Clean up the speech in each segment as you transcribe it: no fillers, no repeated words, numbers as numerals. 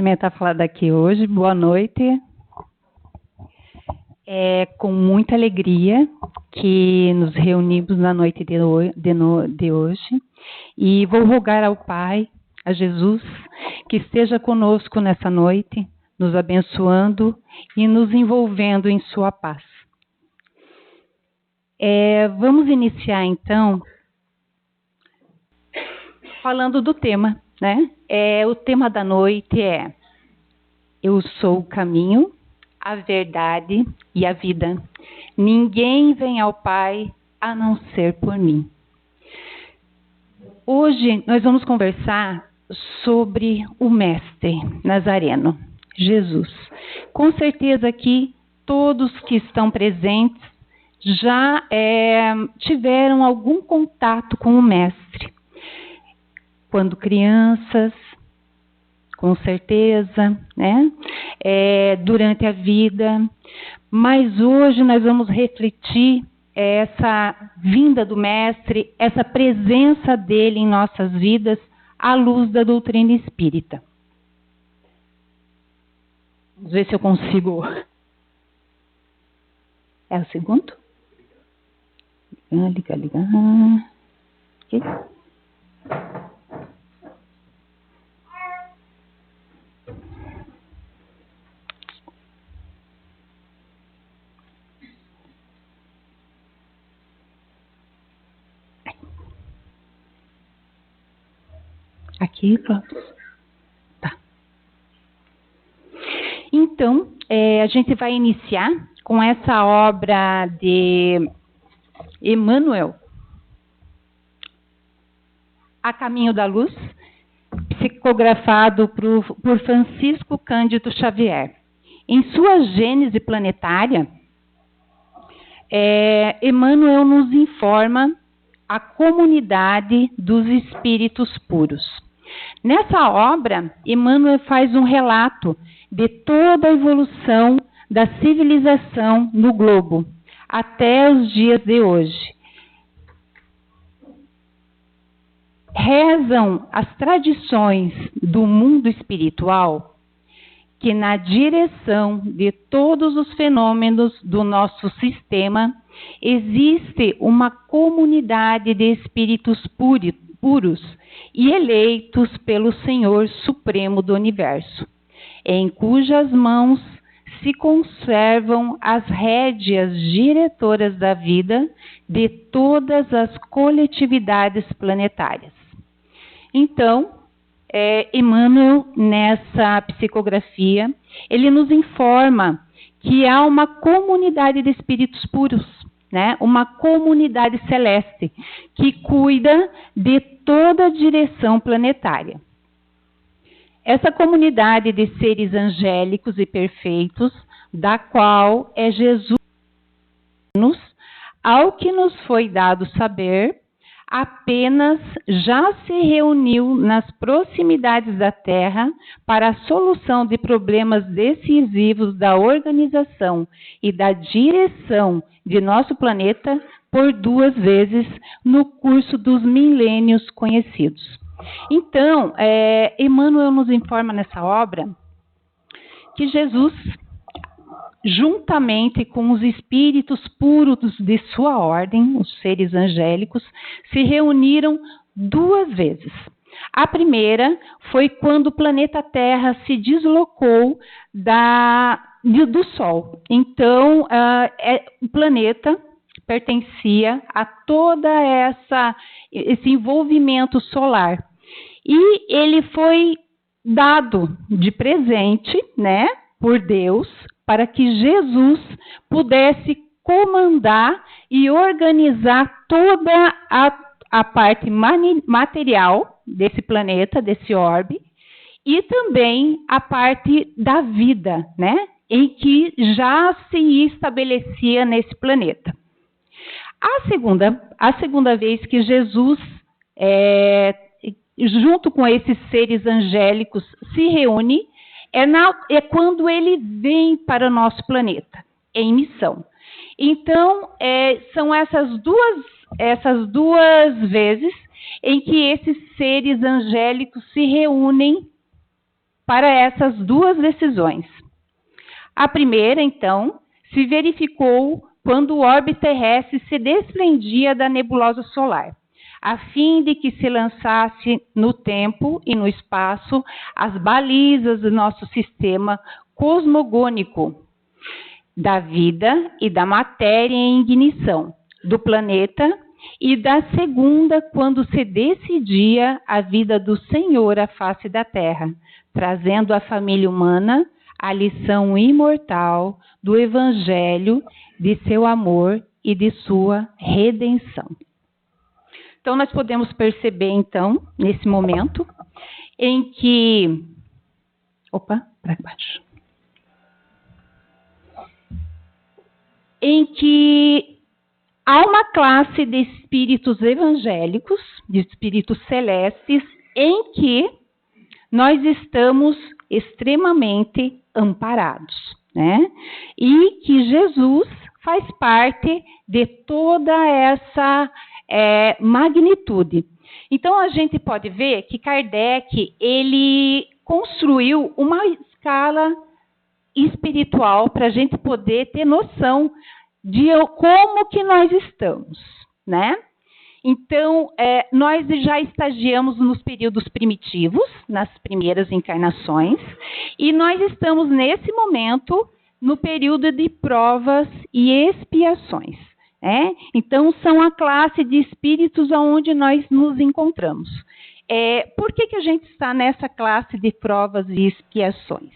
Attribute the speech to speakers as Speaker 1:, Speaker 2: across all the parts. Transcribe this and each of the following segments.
Speaker 1: experimentar falar daqui hoje. Boa noite. É com muita alegria que nos reunimos na noite de hoje. E vou rogar ao Pai, a Jesus, que esteja conosco nessa noite, nos abençoando e nos envolvendo em sua paz. Vamos iniciar, então, falando do tema, né? O tema da noite é: eu sou o caminho, a verdade e a vida. Ninguém vem ao Pai a não ser por mim. Hoje nós vamos conversar sobre o Mestre Nazareno, Jesus. Com certeza aqui todos que estão presentes já tiveram algum contato com o Mestre. Quando crianças, com certeza, né? Durante a vida. Mas hoje nós vamos refletir essa vinda do Mestre, essa presença dele em nossas vidas, à luz da doutrina espírita. Vamos ver se eu consigo. É o segundo? Ligar. Aqui. Aqui, pronto. Tá. Então, a gente vai iniciar com essa obra de Emmanuel, A Caminho da Luz, psicografado por Francisco Cândido Xavier. Em sua Gênese Planetária, Emmanuel nos informa a comunidade dos espíritos puros. Nessa obra, Emmanuel faz um relato de toda a evolução da civilização no globo, até os dias de hoje. Rezam as tradições do mundo espiritual que, na direção de todos os fenômenos do nosso sistema, existe uma comunidade de espíritos puros e eleitos pelo Senhor Supremo do Universo, em cujas mãos se conservam as rédeas diretoras da vida de todas as coletividades planetárias. Então, Emmanuel, nessa psicografia, ele nos informa que há uma comunidade de espíritos puros, né? Uma comunidade celeste que cuida de toda a direção planetária. Essa comunidade de seres angélicos e perfeitos, da qual é Jesus, ao que nos foi dado saber, apenas já se reuniu nas proximidades da Terra para a solução de problemas decisivos da organização e da direção de nosso planeta por 2 vezes no curso dos milênios conhecidos. Então, Emmanuel nos informa nessa obra que Jesus, juntamente com os espíritos puros de sua ordem, os seres angélicos, se reuniram 2 vezes. A primeira foi quando o planeta Terra se deslocou do Sol. Então, o planeta pertencia a toda esse envolvimento solar. E ele foi dado de presente, né, por Deus, para que Jesus pudesse comandar e organizar toda a parte material desse planeta, desse orbe, e também a parte da vida, né, em que já se estabelecia nesse planeta. A segunda vez que Jesus, junto com esses seres angélicos, se reúne, é quando ele vem para o nosso planeta, em missão. Então, são essas duas vezes em que esses seres angélicos se reúnem para essas duas decisões. A primeira, então, se verificou quando o orbe terrestre se desprendia da nebulosa solar, a fim de que se lançasse no tempo e no espaço as balizas do nosso sistema cosmogônico, da vida e da matéria em ignição, do planeta, e da segunda, quando se decidia a vida do Senhor à face da terra, trazendo à família humana a lição imortal do Evangelho, de seu amor e de sua redenção. Então, nós podemos perceber, então, nesse momento, em que... Opa, para baixo. Em que há uma classe de espíritos evangélicos, de espíritos celestes, em que nós estamos extremamente amparados, né? E que Jesus faz parte de toda essa magnitude. Então, a gente pode ver que Kardec, ele construiu uma escala espiritual para a gente poder ter noção de como que nós estamos, né? Então, nós já estagiamos nos períodos primitivos, nas primeiras encarnações, e nós estamos, nesse momento, no período de provas e expiações. Então, são a classe de espíritos onde nós nos encontramos. Por que a gente está nessa classe de provas e expiações?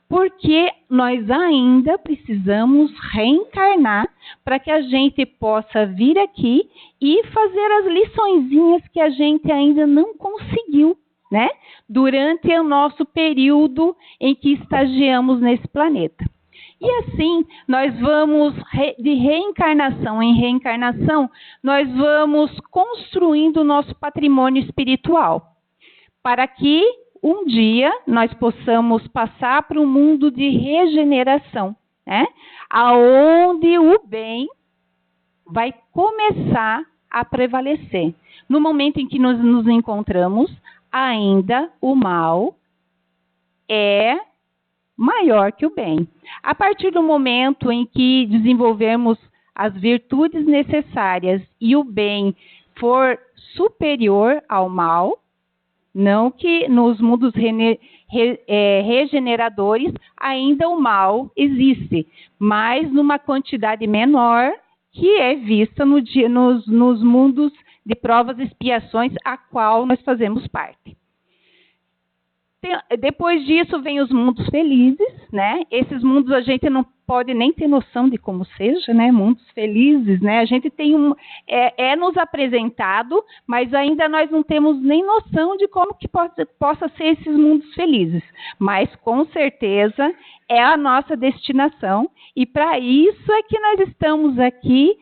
Speaker 1: Porque nós ainda precisamos reencarnar para que a gente possa vir aqui e fazer as liçõezinhas que a gente ainda não conseguiu, né? Durante o nosso período em que estagiamos nesse planeta. E assim, nós vamos, de reencarnação em reencarnação, nós vamos construindo o nosso patrimônio espiritual, para que um dia nós possamos passar para um mundo de regeneração, né? Aonde o bem vai começar a prevalecer. No momento em que nós nos encontramos, ainda o mal é maior que o bem. A partir do momento em que desenvolvermos as virtudes necessárias e o bem for superior ao mal, não que nos mundos regeneradores ainda o mal existe, mas numa quantidade menor que é vista nos mundos de provas e expiações a qual nós fazemos parte. Depois disso vem os mundos felizes, né? Esses mundos a gente não pode nem ter noção de como seja, né? Mundos felizes, né? A gente tem nos apresentado, mas ainda nós não temos nem noção de como que possa ser esses mundos felizes. Mas com certeza é a nossa destinação e para isso é que nós estamos aqui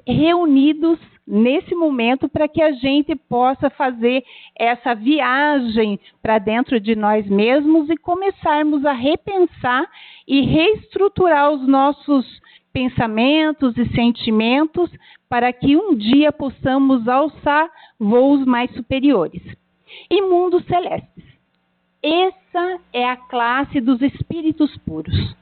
Speaker 1: reunidos nesse momento para que a gente possa fazer essa viagem para dentro de nós mesmos e começarmos a repensar e reestruturar os nossos pensamentos e sentimentos para que um dia possamos alçar voos mais superiores. E mundos celestes. Essa é a classe dos espíritos puros.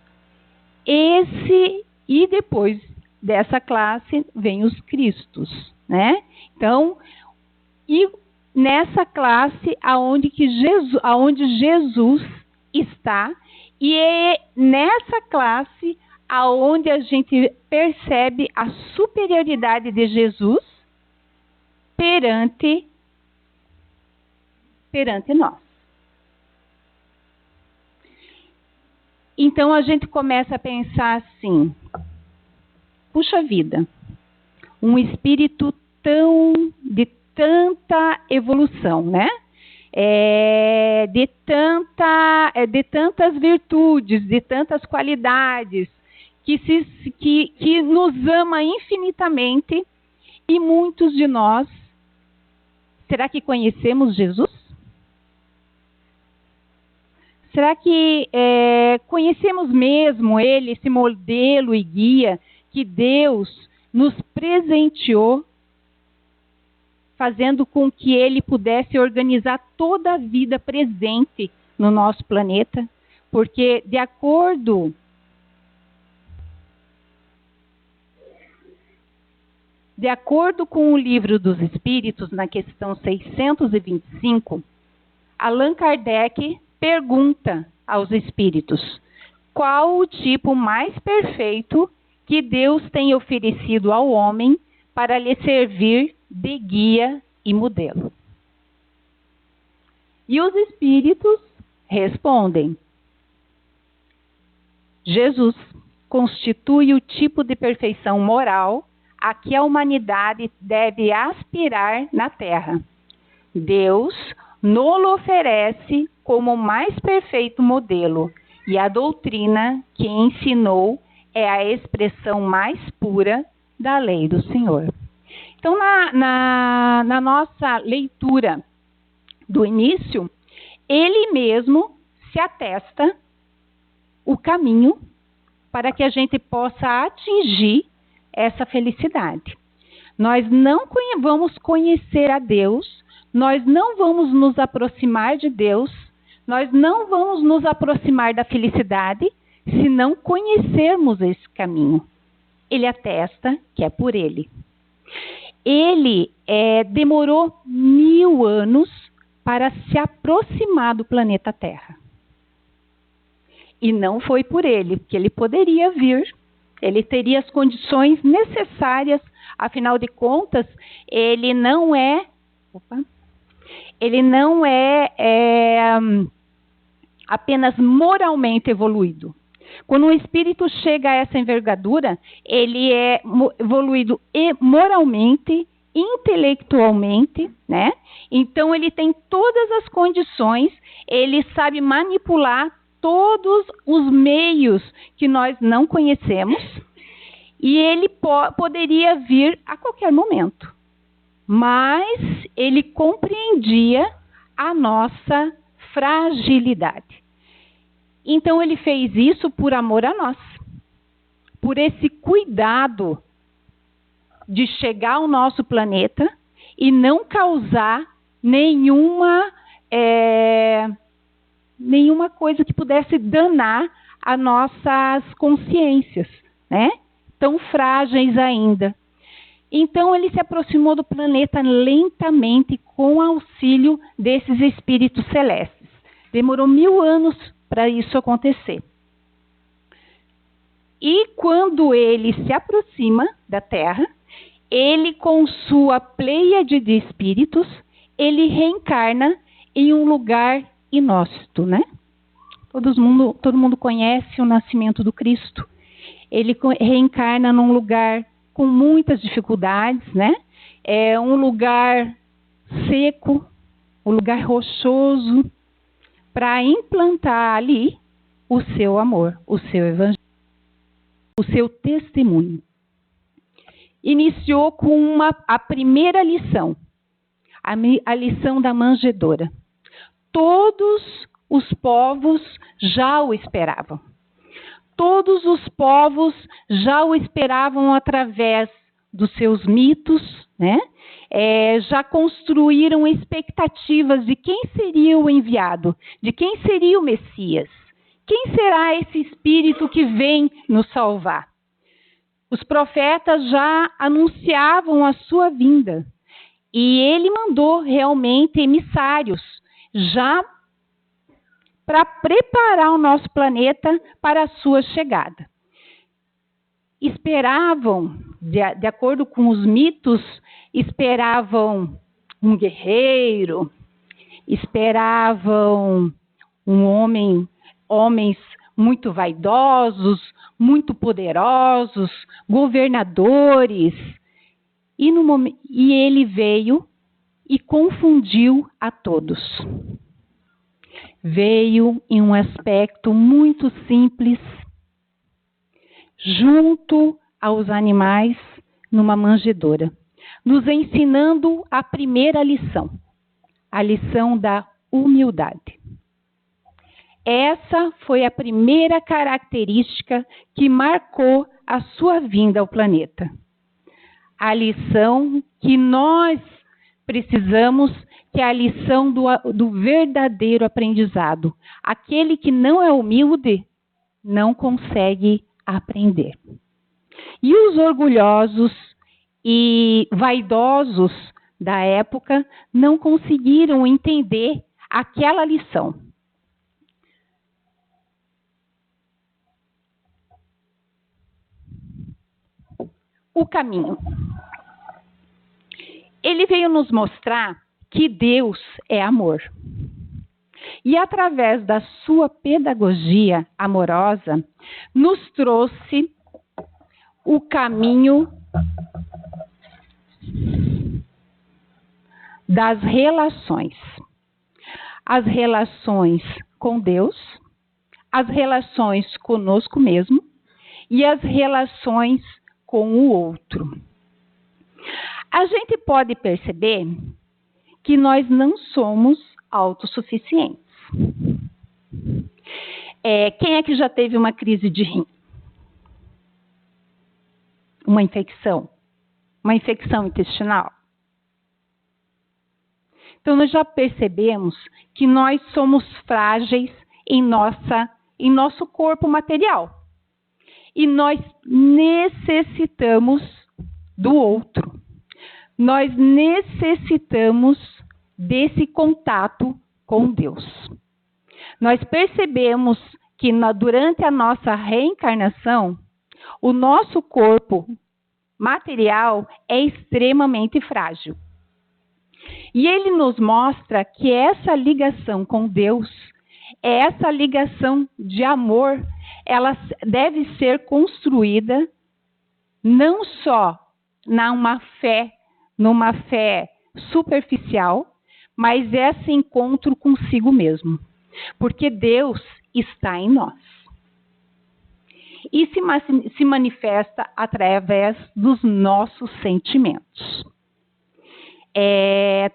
Speaker 1: E depois dessa classe vem os Cristos, né? Então, e nessa classe aonde Jesus está, e é nessa classe aonde a gente percebe a superioridade de Jesus perante nós. Então a gente começa a pensar assim: puxa vida, um espírito de tanta evolução, né? De tantas virtudes, de tantas qualidades, que nos ama infinitamente, e muitos de nós, será que conhecemos Jesus? Será que conhecemos mesmo Ele, esse modelo e guia que Deus nos presenteou, fazendo com que Ele pudesse organizar toda a vida presente no nosso planeta, porque de acordo com o Livro dos Espíritos, na questão 625, Allan Kardec pergunta aos espíritos: qual o tipo mais perfeito que Deus tem oferecido ao homem para lhe servir de guia e modelo? E os espíritos respondem: Jesus constitui o tipo de perfeição moral a que a humanidade deve aspirar na Terra. Deus nos oferece como o mais perfeito modelo, e a doutrina que ensinou é a expressão mais pura da lei do Senhor. Então, na nossa leitura do início, ele mesmo se atesta o caminho para que a gente possa atingir essa felicidade. Nós não vamos conhecer a Deus, nós não vamos nos aproximar de Deus, nós não vamos nos aproximar da felicidade se não conhecermos esse caminho. Ele atesta que é por ele. Ele demorou 1000 anos para se aproximar do planeta Terra. E não foi por ele, porque ele poderia vir, ele teria as condições necessárias, afinal de contas, ele não é apenas moralmente evoluído. Quando um espírito chega a essa envergadura, ele é evoluído moralmente, intelectualmente, né? Então ele tem todas as condições, ele sabe manipular todos os meios que nós não conhecemos, e ele poderia vir a qualquer momento. Mas ele compreendia a nossa fragilidade. Então ele fez isso por amor a nós, por esse cuidado de chegar ao nosso planeta e não causar nenhuma coisa que pudesse danar as nossas consciências, né? Tão frágeis ainda. Então ele se aproximou do planeta lentamente com auxílio desses espíritos celestes. Demorou 1000 anos para isso acontecer. E quando ele se aproxima da Terra, ele, com sua pleiade de espíritos, ele reencarna em um lugar inóspito, né? Todo mundo conhece o nascimento do Cristo. Ele reencarna num lugar com muitas dificuldades, né? É um lugar seco, um lugar rochoso, para implantar ali o seu amor, o seu evangelho, o seu testemunho. Iniciou com a primeira lição, a lição da manjedoura. Todos os povos já o esperavam. Todos os povos já o esperavam através dos seus mitos, né? Já construíram expectativas de quem seria o enviado, de quem seria o Messias. Quem será esse espírito que vem nos salvar? Os profetas já anunciavam a sua vinda. E ele mandou realmente emissários, já para preparar o nosso planeta para a sua chegada. Esperavam, de acordo com os mitos, esperavam um guerreiro, esperavam homens muito vaidosos, muito poderosos, governadores. E ele veio e confundiu a todos. Veio em um aspecto muito simples, junto aos animais, numa manjedoura, nos ensinando a primeira lição, a lição da humildade. Essa foi a primeira característica que marcou a sua vinda ao planeta. A lição que nós precisamos que é a lição do verdadeiro aprendizado. Aquele que não é humilde não consegue aprender. E os orgulhosos e vaidosos da época não conseguiram entender aquela lição. O caminho. Ele veio nos mostrar que Deus é amor. E através da sua pedagogia amorosa, nos trouxe o caminho das relações. As relações com Deus, as relações conosco mesmo e as relações com o outro. A gente pode perceber que nós não somos autossuficientes. Quem é que já teve uma crise de rim? Uma infecção intestinal? Então, nós já percebemos que nós somos frágeis em nosso corpo material. E nós necessitamos do outro. Nós necessitamos desse contato com Deus. Nós percebemos que durante a nossa reencarnação, o nosso corpo material é extremamente frágil. E ele nos mostra que essa ligação com Deus, essa ligação de amor, ela deve ser construída não só numa fé superficial, mas esse encontro consigo mesmo. Porque Deus está em nós. E se manifesta através dos nossos sentimentos.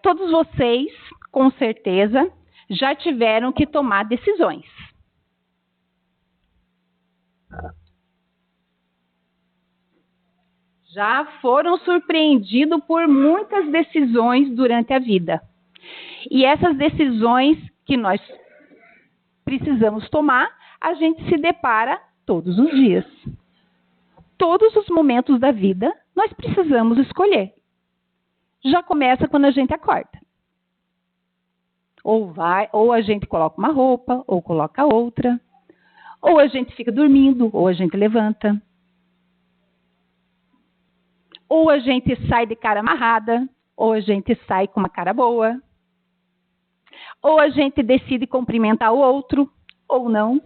Speaker 1: Todos vocês, com certeza, já tiveram que tomar decisões. Já foram surpreendidos por muitas decisões durante a vida. E essas decisões que nós precisamos tomar, a gente se depara todos os dias. Todos os momentos da vida, nós precisamos escolher. Já começa quando a gente acorda. Ou a gente coloca uma roupa, ou coloca outra. Ou a gente fica dormindo, ou a gente levanta. Ou a gente sai de cara amarrada, ou a gente sai com uma cara boa. Ou a gente decide cumprimentar o outro, ou não.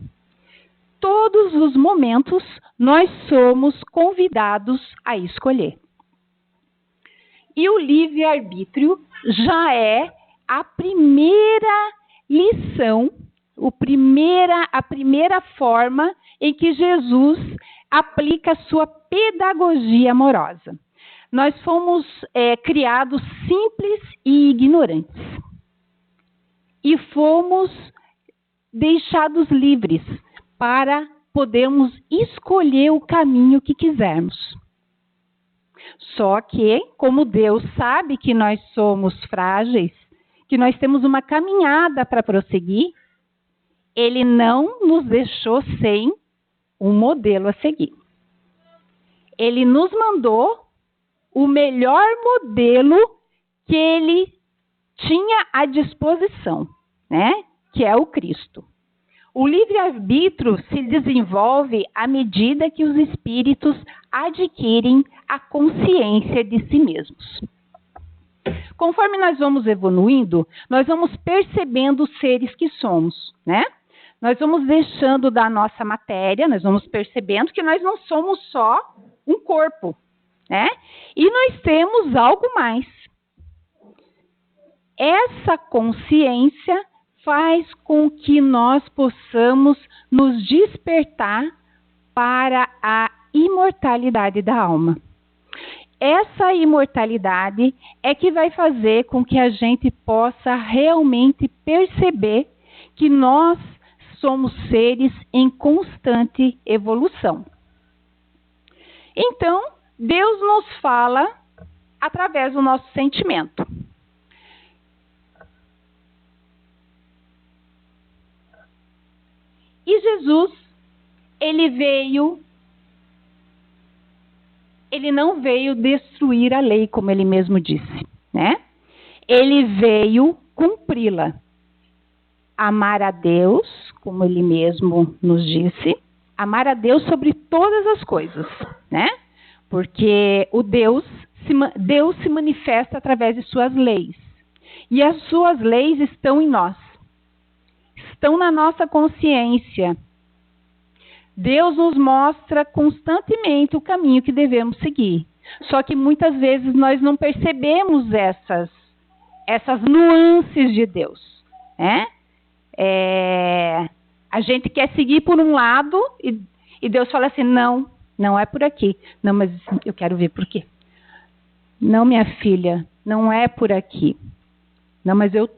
Speaker 1: Todos os momentos nós somos convidados a escolher. E o livre-arbítrio já é a primeira lição, a primeira forma em que Jesus aplica a sua pedagogia amorosa. Nós fomos criados simples e ignorantes. E fomos deixados livres para podermos escolher o caminho que quisermos. Só que, como Deus sabe que nós somos frágeis, que nós temos uma caminhada para prosseguir, Ele não nos deixou sem um modelo a seguir. Ele nos mandou o melhor modelo que Ele tinha à disposição, né? Que é o Cristo. O livre-arbítrio se desenvolve à medida que os espíritos adquirem a consciência de si mesmos. Conforme nós vamos evoluindo, nós vamos percebendo os seres que somos, né? Nós vamos deixando da nossa matéria, nós vamos percebendo que nós não somos só um corpo, né? E nós temos algo mais. Essa consciência faz com que nós possamos nos despertar para a imortalidade da alma. Essa imortalidade é que vai fazer com que a gente possa realmente perceber que nós somos seres em constante evolução. Então, Deus nos fala através do nosso sentimento. Jesus, ele não veio destruir a lei, como ele mesmo disse, né? Ele veio cumpri-la. Amar a Deus, como ele mesmo nos disse, amar a Deus sobre todas as coisas, né? Porque Deus se manifesta através de suas leis. E as suas leis estão em nós. Estão na nossa consciência. Deus nos mostra constantemente o caminho que devemos seguir. Só que muitas vezes nós não percebemos essas nuances de Deus, né? A gente quer seguir por um lado e Deus fala assim, não é por aqui. Não, mas eu quero ver por quê. Não, minha filha, não é por aqui. Não, mas eu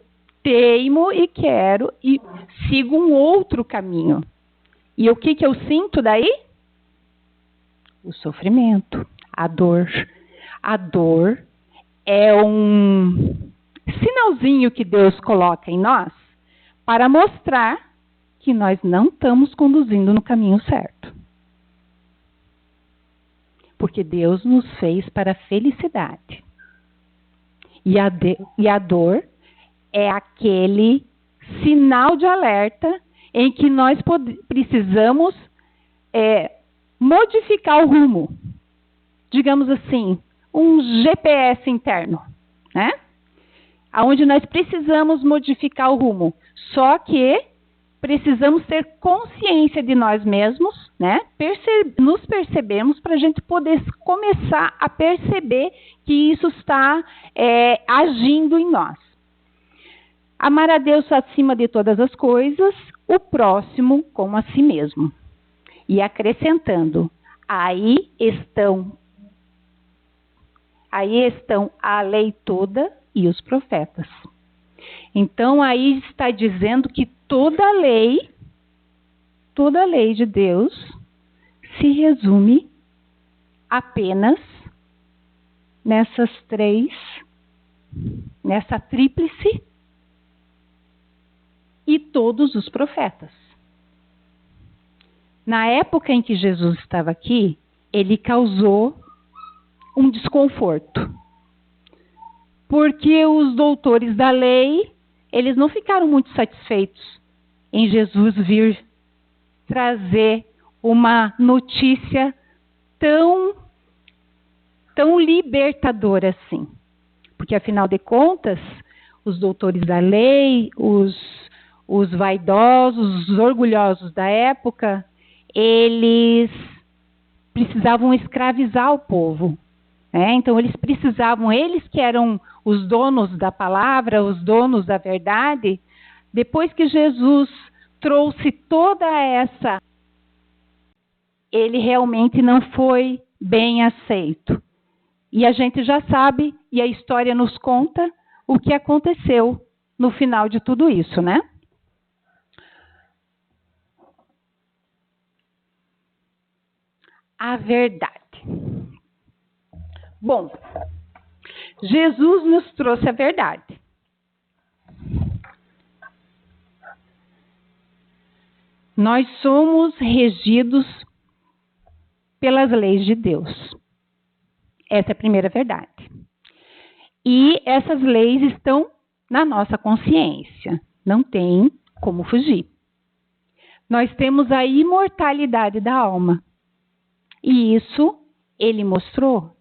Speaker 1: teimo e quero e sigo um outro caminho. E o que eu sinto daí? O sofrimento, a dor. A dor é um sinalzinho que Deus coloca em nós para mostrar que nós não estamos conduzindo no caminho certo. Porque Deus nos fez para a felicidade. E a dor é aquele sinal de alerta em que nós precisamos modificar o rumo. Digamos assim, um GPS interno, né? Onde nós precisamos modificar o rumo. Só que precisamos ter consciência de nós mesmos, né? Nos percebemos para a gente poder começar a perceber que isso está agindo em nós. Amar a Deus acima de todas as coisas, o próximo como a si mesmo. E acrescentando, aí estão a lei toda e os profetas. Então aí está dizendo que toda a lei de Deus se resume apenas nessa tríplice e todos os profetas. Na época em que Jesus estava aqui, ele causou um desconforto. Porque os doutores da lei, eles não ficaram muito satisfeitos em Jesus vir trazer uma notícia tão libertadora assim. Porque, afinal de contas, os doutores da lei, os vaidosos, os orgulhosos da época, eles precisavam escravizar o povo. Então, eles que eram os donos da palavra, os donos da verdade, depois que Jesus trouxe toda essa, ele realmente não foi bem aceito. E a gente já sabe, e a história nos conta, o que aconteceu no final de tudo isso, né? A verdade. Bom, Jesus nos trouxe a verdade. Nós somos regidos pelas leis de Deus. Essa é a primeira verdade. E essas leis estão na nossa consciência. Não tem como fugir. Nós temos a imortalidade da alma. E isso ele mostrou.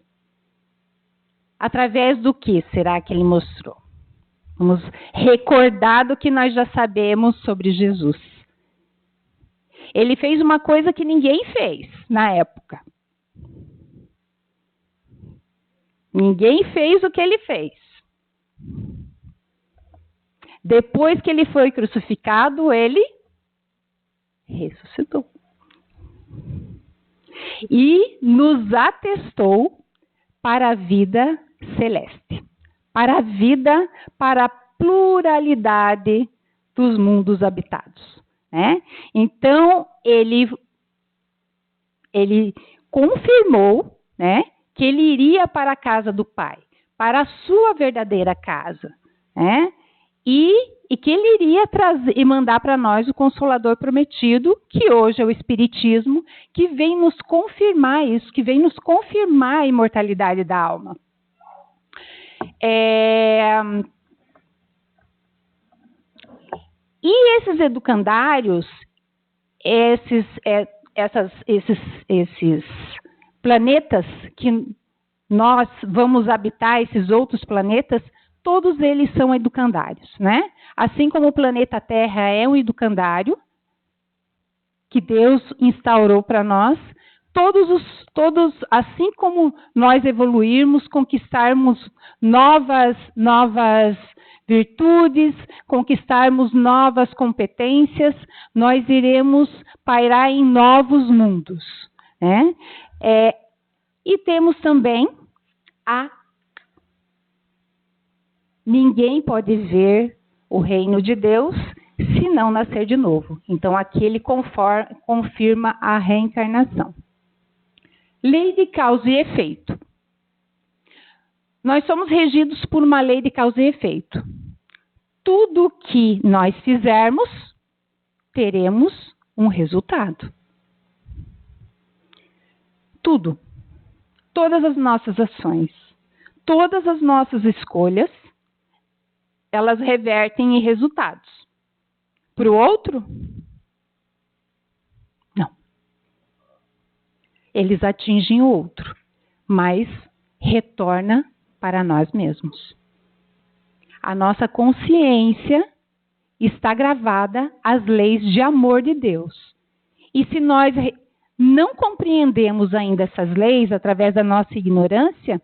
Speaker 1: Através do que será que ele mostrou? Vamos recordar do que nós já sabemos sobre Jesus. Ele fez uma coisa que ninguém fez na época. Ninguém fez o que ele fez. Depois que ele foi crucificado, ele ressuscitou. E nos atestou para a vida celeste. Para a vida, para a pluralidade dos mundos habitados. Né? Então, ele confirmou, né, que ele iria para a casa do Pai, para a sua verdadeira casa. Né? e que ele iria trazer e mandar para nós o Consolador prometido, que hoje é o Espiritismo, que vem nos confirmar isso, que vem nos confirmar a imortalidade da alma. E esses educandários, esses planetas que nós vamos habitar, esses outros planetas, todos eles são educandários, né? Assim como o planeta Terra é um educandário que Deus instaurou para nós, todos, assim como nós evoluirmos, conquistarmos novas virtudes, conquistarmos novas competências, nós iremos pairar em novos mundos, né? E temos também ninguém pode ver o reino de Deus se não nascer de novo. Então, aqui ele confirma a reencarnação. Lei de causa e efeito. Nós somos regidos por uma lei de causa e efeito. Tudo que nós fizermos, teremos um resultado. Tudo. Todas as nossas ações, todas as nossas escolhas, elas revertem em resultados. Para o outro? Não. Eles atingem o outro, mas retorna para nós mesmos. A nossa consciência está gravada às leis de amor de Deus. E se nós não compreendemos ainda essas leis através da nossa ignorância,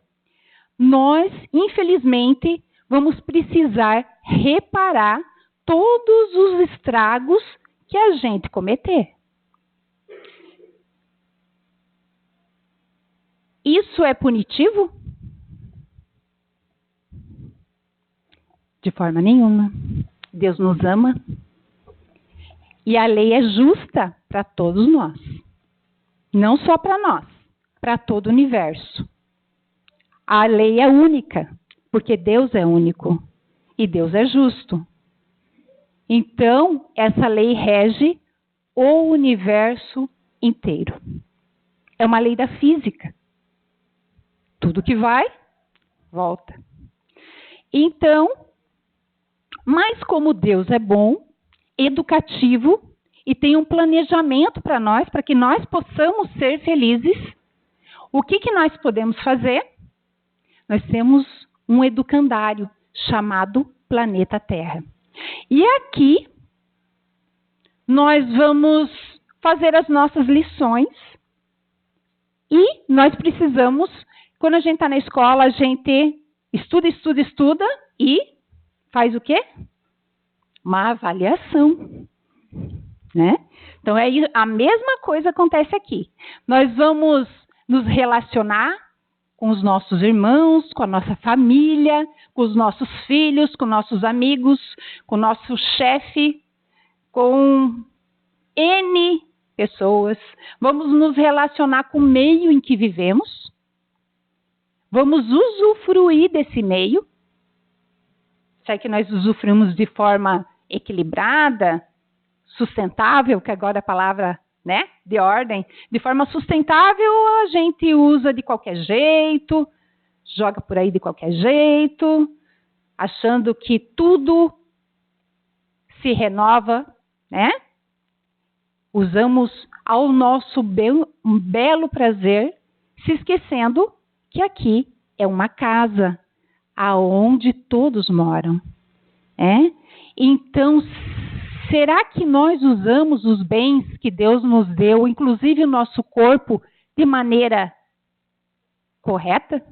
Speaker 1: nós, infelizmente, vamos precisar reparar todos os estragos que a gente cometer. Isso é punitivo? De forma nenhuma. Deus nos ama e a lei é justa para todos nós. Não só para nós, para todo o universo. A lei é única, porque Deus é único e Deus é justo. Então, essa lei rege o universo inteiro. É uma lei da física. Tudo que vai, volta. Então, mas como Deus é bom, educativo e tem um planejamento para nós, para que nós possamos ser felizes, o que nós podemos fazer? Nós temos um educandário chamado Planeta Terra. E aqui nós vamos fazer as nossas lições e nós precisamos, quando a gente está na escola, a gente estuda e faz o quê? Uma avaliação, né? Então, a mesma coisa acontece aqui. Nós vamos nos relacionar com os nossos irmãos, com a nossa família, com os nossos filhos, com nossos amigos, com o nosso chefe, com N pessoas. Vamos nos relacionar com o meio em que vivemos. Vamos usufruir desse meio. Será que nós usufruímos de forma equilibrada, sustentável, que agora é a palavra, né, de ordem? De forma sustentável, a gente usa de qualquer jeito, joga por aí de qualquer jeito, achando que tudo se renova, né? Usamos ao nosso belo prazer, se esquecendo que aqui é uma casa, aonde todos moram. Então, será que nós usamos os bens que Deus nos deu, inclusive o nosso corpo, de maneira correta?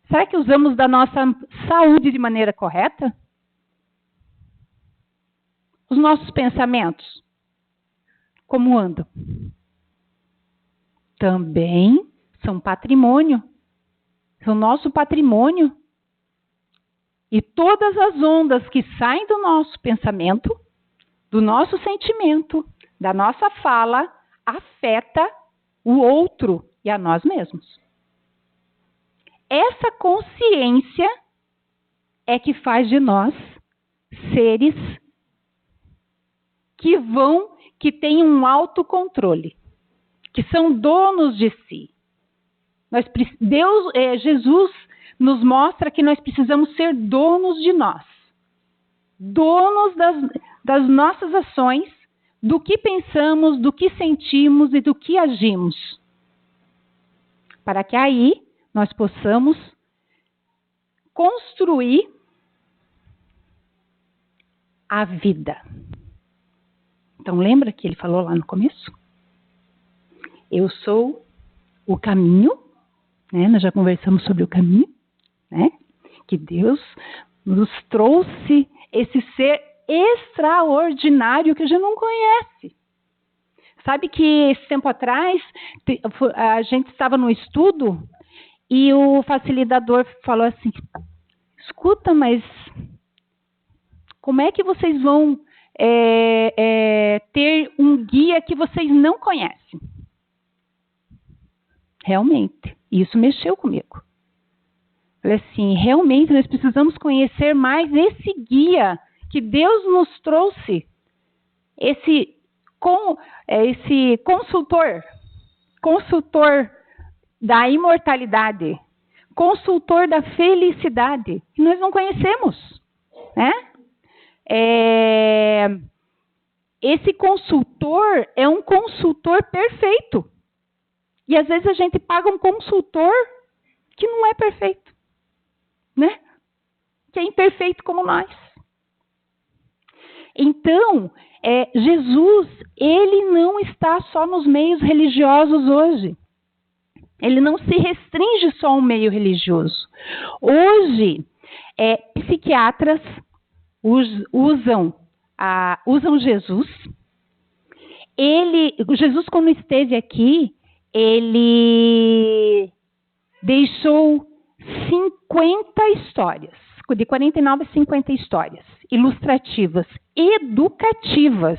Speaker 1: Será que usamos da nossa saúde de maneira correta? Os nossos pensamentos, como andam? Também são patrimônio. São nosso patrimônio. E todas as ondas que saem do nosso pensamento, do nosso sentimento, da nossa fala, afeta o outro e a nós mesmos. essa consciência é que faz de nós seres que têm um autocontrole, que são donos de si. Jesus nos mostra que nós precisamos ser donos de nós, donos das nossas ações, do que pensamos, do que sentimos e do que agimos, para que aí nós possamos construir a vida. Então, lembra que ele falou lá no começo? Eu sou o caminho, né? Nós já conversamos sobre o caminho, né? Que Deus nos trouxe esse ser extraordinário que a gente não conhece. Sabe que esse tempo atrás a gente estava no estudo e o facilitador falou assim: escuta, mas como é que vocês vão ter um guia que vocês não conhecem? Realmente, isso mexeu comigo. Falei assim, realmente nós precisamos conhecer mais esse guia que Deus nos trouxe, esse consultor da imortalidade, consultor da felicidade, que nós não conhecemos, né? Esse consultor é um consultor perfeito. E às vezes a gente paga um consultor que não é perfeito, né? Que é imperfeito como nós. Então, Jesus, ele não está só nos meios religiosos hoje. Ele não se restringe só ao meio religioso. Hoje, psiquiatras usam Jesus. Jesus, quando esteve aqui, ele deixou 50 histórias, de 49 a 50 histórias, ilustrativas, educativas,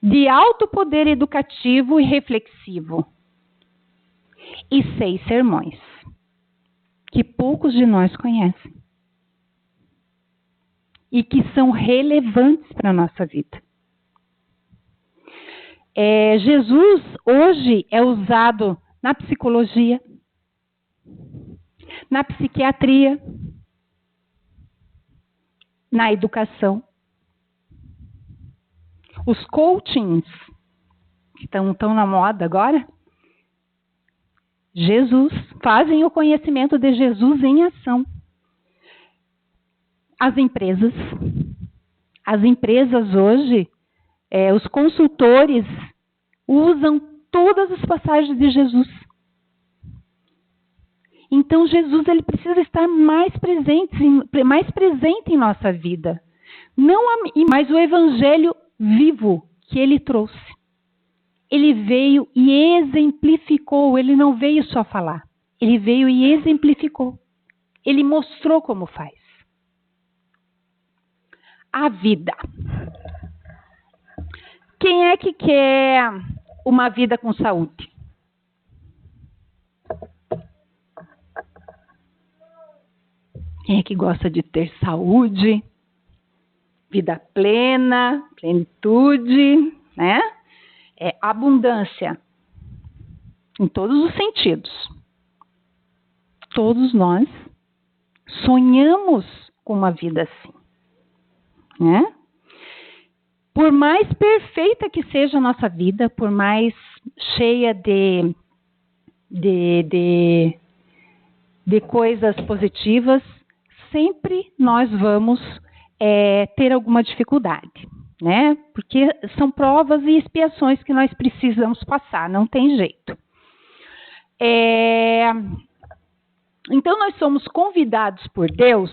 Speaker 1: de alto poder educativo e reflexivo. E 6 sermões, que poucos de nós conhecem. E que são relevantes para a nossa vida. Jesus hoje é usado na psicologia, na psiquiatria, na educação. Os coachings, que estão na moda agora, fazem o conhecimento de Jesus em ação. As empresas hoje, os consultores usam todas as passagens de Jesus. Então, Jesus ele precisa estar mais presente em nossa vida. Mas o evangelho vivo que ele trouxe. Ele veio e exemplificou, ele não veio só falar. Ele veio e exemplificou. Ele mostrou como faz. A vida. Quem é que quer uma vida com saúde? Quem é que gosta de ter saúde, vida plena, plenitude, né? Abundância, em todos os sentidos. Todos nós sonhamos com uma vida assim, né? Por mais perfeita que seja a nossa vida, por mais cheia de coisas positivas, sempre nós vamos ter alguma dificuldade, né? Porque são provas e expiações que nós precisamos passar, não tem jeito. Então, nós somos convidados por Deus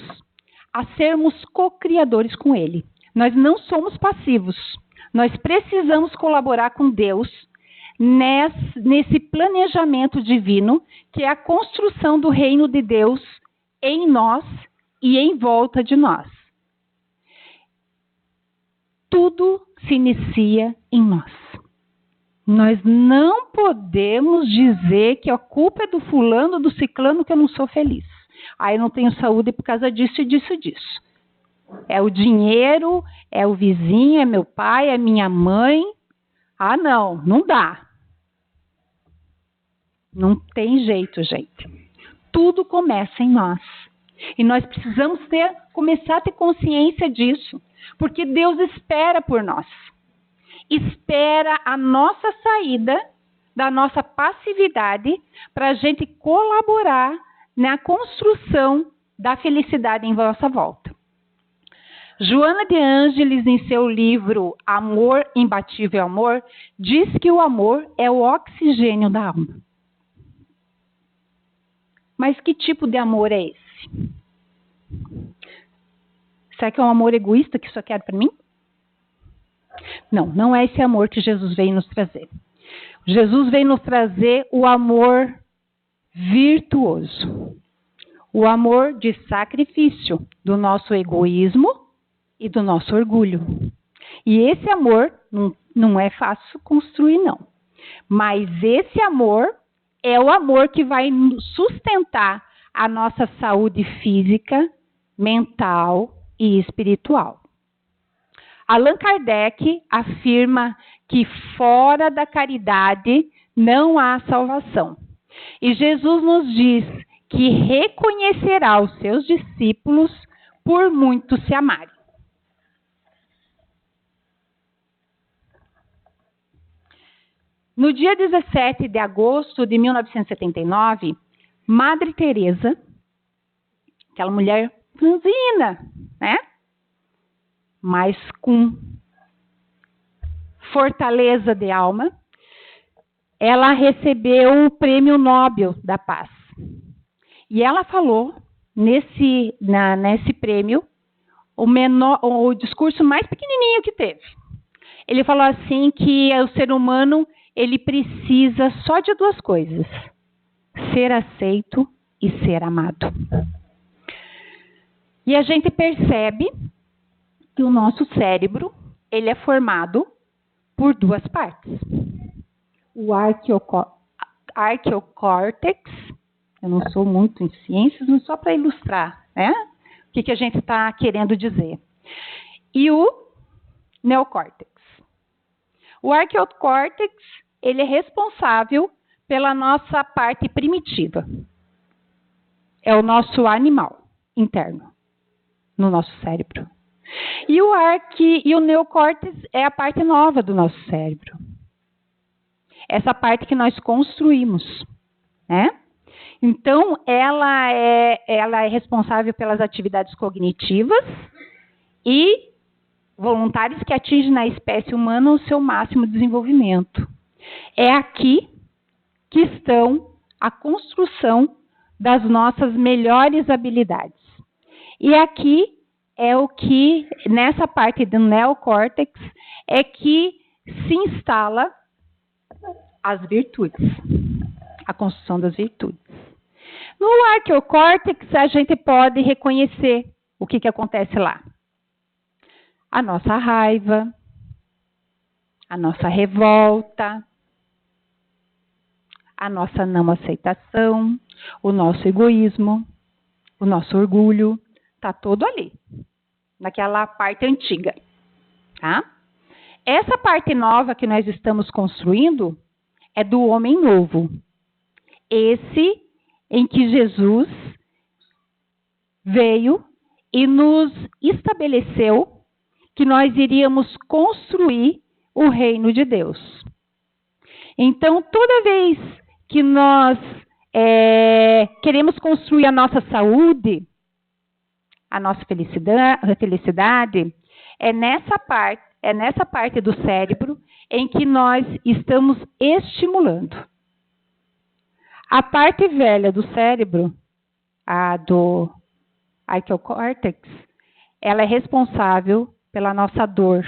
Speaker 1: a sermos co-criadores com Ele. Nós não somos passivos. Nós precisamos colaborar com Deus nesse planejamento divino, que é a construção do reino de Deus em nós e em volta de nós. Tudo se inicia em nós. Nós não podemos dizer que a culpa é do fulano, do ciclano, que eu não sou feliz. Aí eu não tenho saúde por causa disso e disso e disso. É o dinheiro, é o vizinho, é meu pai, é minha mãe. Ah, não dá. Não tem jeito, gente. Tudo começa em nós. E nós precisamos começar a ter consciência disso. Porque Deus espera por nós. Espera a nossa saída da nossa passividade para a gente colaborar na construção da felicidade em nossa volta. Joana de Ângeles, em seu livro Amor, Imbatível Amor, diz que o amor é o oxigênio da alma. Mas que tipo de amor é esse? Será que é um amor egoísta que só quer para mim? Não é esse amor que Jesus veio nos trazer. Jesus veio nos trazer o amor virtuoso. O amor de sacrifício do nosso egoísmo e do nosso orgulho. E esse amor não é fácil construir, não. Mas esse amor é o amor que vai sustentar a nossa saúde física, mental e espiritual. Allan Kardec afirma que fora da caridade não há salvação. E Jesus nos diz que reconhecerá os seus discípulos por muito se amarem. No dia 17 de agosto de 1979, Madre Teresa, aquela mulher franzina, né? Mas com fortaleza de alma, ela recebeu o Prêmio Nobel da Paz. E ela falou, nesse prêmio, o discurso mais pequenininho que teve. Ele falou assim que o ser humano, ele precisa só de duas coisas: ser aceito e ser amado. E a gente percebe que o nosso cérebro, ele é formado por duas partes. O arqueocórtex, eu não sou muito em ciências, mas só para ilustrar, né? O que a gente está querendo dizer. E o neocórtex. O arqueocórtex, ele é responsável pela nossa parte primitiva. É o nosso animal interno, no nosso cérebro. E o neocórtex é a parte nova do nosso cérebro. Essa parte que nós construímos, né? Então, ela é responsável pelas atividades cognitivas e voluntárias que atingem na espécie humana o seu máximo desenvolvimento. É aqui que estão a construção das nossas melhores habilidades. E aqui é o que, nessa parte do neocórtex, é que se instala as virtudes, a construção das virtudes. No arqueocórtex, a gente pode reconhecer o que acontece lá. A nossa raiva, a nossa revolta, a nossa não aceitação, o nosso egoísmo, o nosso orgulho, está todo ali, naquela parte antiga, tá? Essa parte nova que nós estamos construindo é do homem novo. Esse em que Jesus veio e nos estabeleceu que nós iríamos construir o reino de Deus. Então, toda vez que nós queremos construir a nossa saúde, a nossa felicidade, é nessa parte do cérebro em que nós estamos estimulando. A parte velha do cérebro, a do arqueocórtex, ela é responsável pela nossa dor.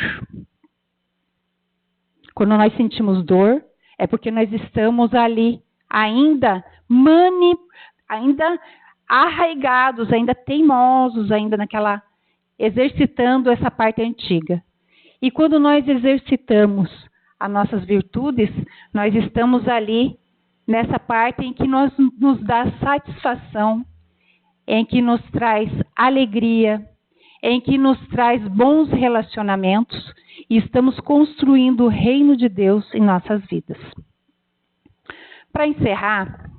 Speaker 1: Quando nós sentimos dor, é porque nós estamos ali ainda arraigados, ainda teimosos, ainda exercitando essa parte antiga. E quando nós exercitamos as nossas virtudes, nós estamos ali nessa parte em que nos dá satisfação, em que nos traz alegria, em que nos traz bons relacionamentos e estamos construindo o reino de Deus em nossas vidas. Para encerrar,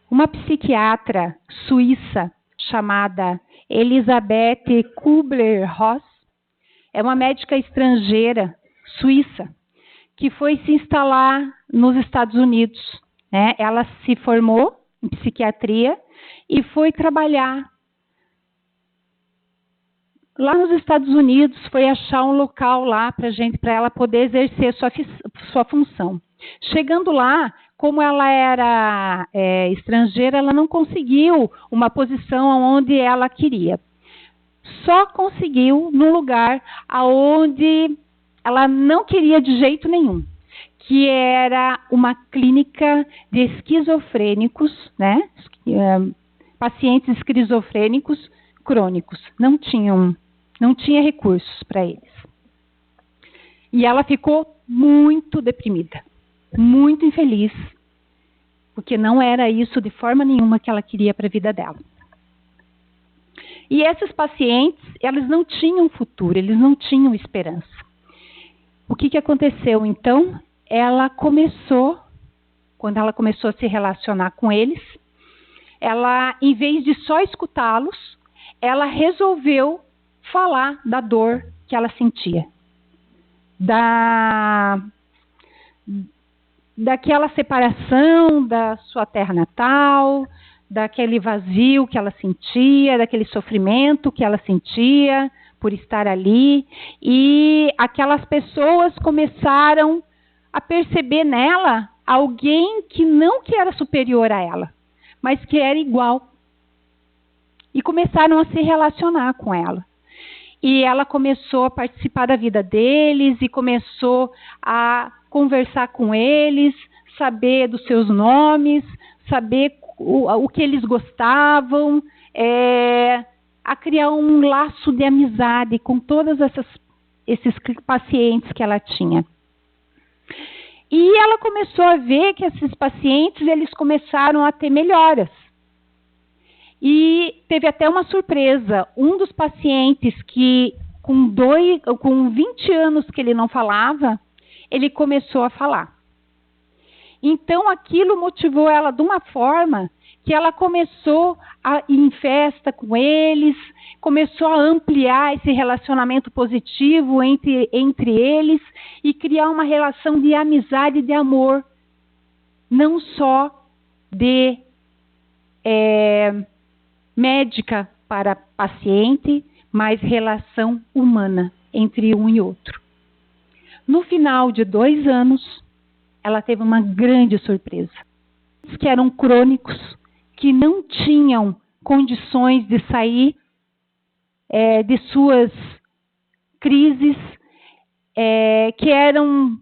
Speaker 1: uma psiquiatra suíça chamada Elisabeth Kübler-Ross, é uma médica estrangeira suíça que foi se instalar nos Estados Unidos, né? Ela se formou em psiquiatria e foi trabalhar lá nos Estados Unidos, foi achar um local lá para ela poder exercer sua função. Chegando lá, como ela era estrangeira, ela não conseguiu uma posição onde ela queria. Só conseguiu num lugar onde ela não queria de jeito nenhum, que era uma clínica de esquizofrênicos, né? Pacientes esquizofrênicos crônicos. Não tinha recursos para eles. E ela ficou muito deprimida, muito infeliz, porque não era isso de forma nenhuma que ela queria para a vida dela. E esses pacientes, eles não tinham futuro, eles não tinham esperança. O que aconteceu então? Quando ela começou a se relacionar com eles, ela, em vez de só escutá-los, ela resolveu falar da dor que ela sentia. Daquela separação da sua terra natal, daquele vazio que ela sentia, daquele sofrimento que ela sentia por estar ali. E aquelas pessoas começaram a perceber nela alguém que não que era superior a ela, mas que era igual. E começaram a se relacionar com ela. E ela começou a participar da vida deles e começou a conversar com eles, saber dos seus nomes, saber o que eles gostavam, a criar um laço de amizade com todos esses pacientes que ela tinha. E ela começou a ver que esses pacientes, eles começaram a ter melhoras. E teve até uma surpresa. Um dos pacientes que, com 20 anos que ele não falava, ele começou a falar. Então, aquilo motivou ela de uma forma que ela começou a ir em festa com eles, começou a ampliar esse relacionamento positivo entre eles e criar uma relação de amizade e de amor, não só de médica para paciente, mas relação humana entre um e outro. No final de 2 anos, ela teve uma grande surpresa. Que eram crônicos, que não tinham condições de sair de suas crises, que eram,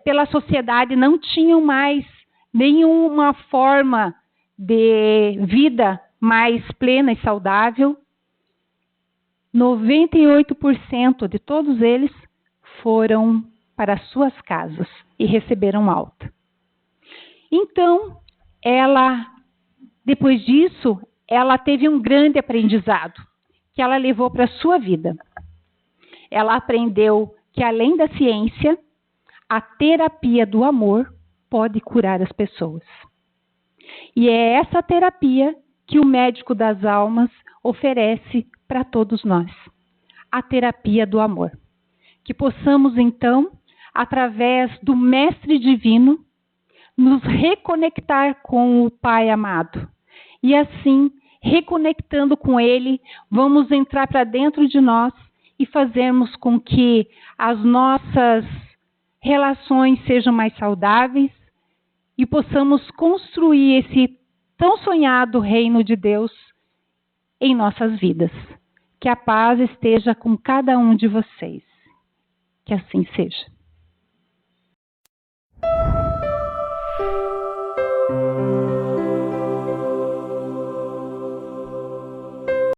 Speaker 1: pela sociedade, não tinham mais nenhuma forma de vida mais plena e saudável. 98% de todos eles foram para suas casas e receberam alta. Então, depois disso, ela teve um grande aprendizado que ela levou para a sua vida. Ela aprendeu que, além da ciência, a terapia do amor pode curar as pessoas. E é essa terapia que o médico das almas oferece para todos nós. A terapia do amor. Que possamos, então, através do Mestre Divino, nos reconectar com o Pai amado. E assim, reconectando com Ele, vamos entrar para dentro de nós e fazermos com que as nossas relações sejam mais saudáveis e possamos construir esse tão sonhado reino de Deus em nossas vidas. Que a paz esteja com cada um de vocês. Que assim seja.